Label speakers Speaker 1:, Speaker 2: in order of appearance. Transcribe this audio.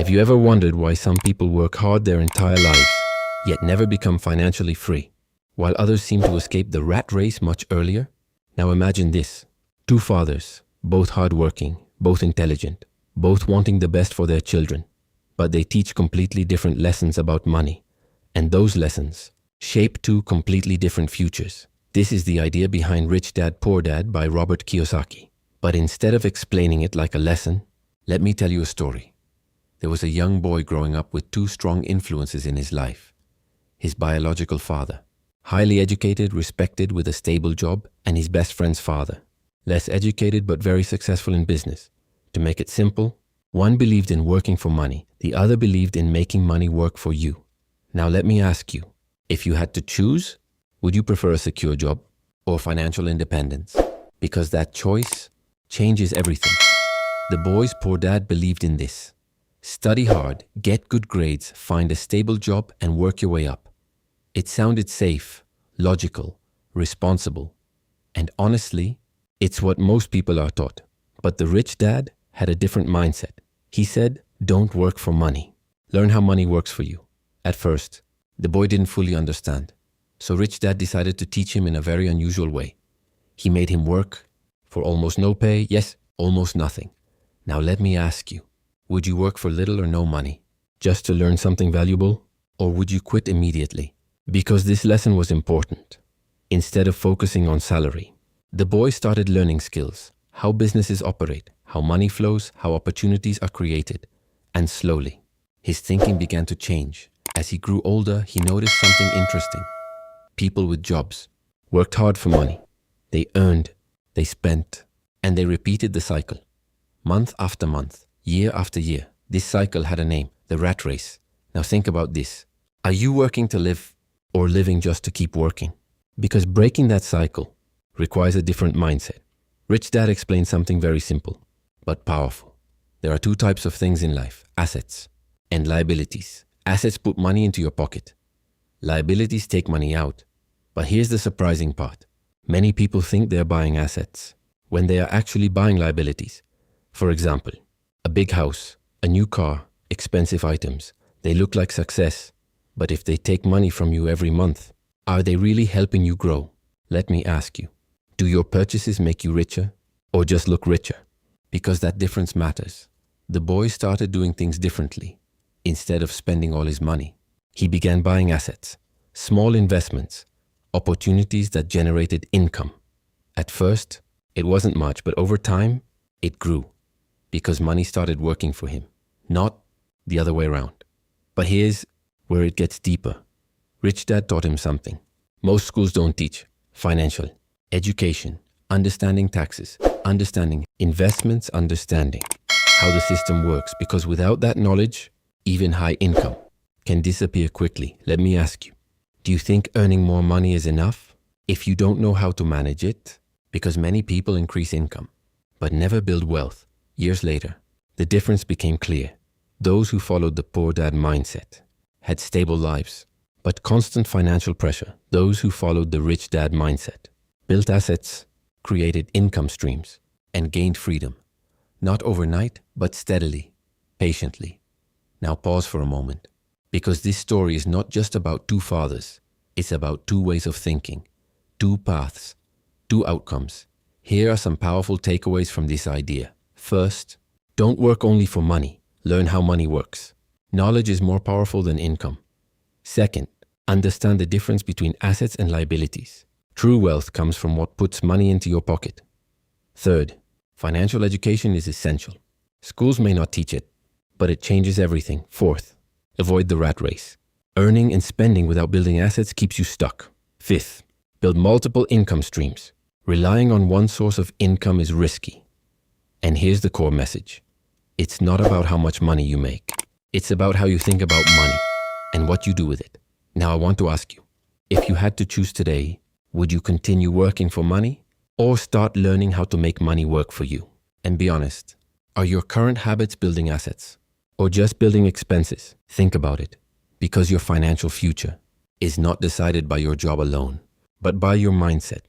Speaker 1: Have you ever wondered why some people work hard their entire lives, yet never become financially free, while others seem to escape the rat race much earlier? Now imagine this. Two fathers, both hardworking, both intelligent, both wanting the best for their children, but they teach completely different lessons about money, and those lessons shape two completely different futures. This is the idea behind Rich Dad, Poor Dad by Robert Kiyosaki. But instead of explaining it like a lesson, let me tell you a story. There was a young boy growing up with two strong influences in his life. His biological father, highly educated, respected with a stable job, and his best friend's father, less educated but very successful in business. To make it simple, one believed in working for money, the other believed in making money work for you. Now let me ask you, if you had to choose, would you prefer a secure job or financial independence? Because that choice changes everything. The boy's poor dad believed in this. Study hard, get good grades, find a stable job, and work your way up. It sounded safe, logical, responsible, and honestly, it's what most people are taught. But the rich dad had a different mindset. He said, don't work for money. Learn how money works for you. At first, the boy didn't fully understand. So Rich Dad decided to teach him in a very unusual way. He made him work for almost no pay, yes, almost nothing. Now let me ask you, would you work for little or no money, just to learn something valuable? Or would you quit immediately? Because this lesson was important. Instead of focusing on salary, the boy started learning skills, how businesses operate, how money flows, how opportunities are created. And slowly, his thinking began to change. As he grew older, he noticed something interesting. People with jobs worked hard for money. They earned, they spent, and they repeated the cycle. Month after month, year after year. This cycle had a name, the rat race. Now think about this. Are you working to live or living just to keep working? Because breaking that cycle requires a different mindset. Rich Dad explained something very simple, but powerful. There are two types of things in life, assets and liabilities. Assets put money into your pocket. Liabilities take money out. But here's the surprising part. Many people think they're buying assets when they are actually buying liabilities. For example, a big house, a new car, expensive items. They look like success, but if they take money from you every month, are they really helping you grow? Let me ask you, do your purchases make you richer or just look richer? Because that difference matters. The boy started doing things differently. Instead of spending all his money, he began buying assets, small investments, opportunities that generated income. At first, it wasn't much, but over time, it grew because money started working for him, not the other way around. But here's where it gets deeper. Rich Dad taught him something most schools don't teach: financial education, understanding taxes, understanding investments, understanding how the system works. Because without that knowledge, even high income can disappear quickly. Let me ask you, do you think earning more money is enough if you don't know how to manage it? Because many people increase income, but never build wealth. Years later, the difference became clear. Those who followed the poor dad mindset had stable lives, but constant financial pressure. Those who followed the rich dad mindset built assets, created income streams, and gained freedom. Not overnight, but steadily, patiently. Now pause for a moment, because this story is not just about two fathers. It's about two ways of thinking, two paths, two outcomes. Here are some powerful takeaways from this idea. First, don't work only for money. Learn how money works. Knowledge is more powerful than income. Second, understand the difference between assets and liabilities. True wealth comes from what puts money into your pocket. Third, financial education is essential. Schools may not teach it, but it changes everything. Fourth, avoid the rat race. Earning and spending without building assets keeps you stuck. Fifth, build multiple income streams. Relying on one source of income is risky. And here's the core message. It's not about how much money you make. It's about how you think about money and what you do with it. Now I want to ask you, if you had to choose today, would you continue working for money or start learning how to make money work for you? And be honest, are your current habits building assets or just building expenses? Think about it, because your financial future is not decided by your job alone, but by your mindset.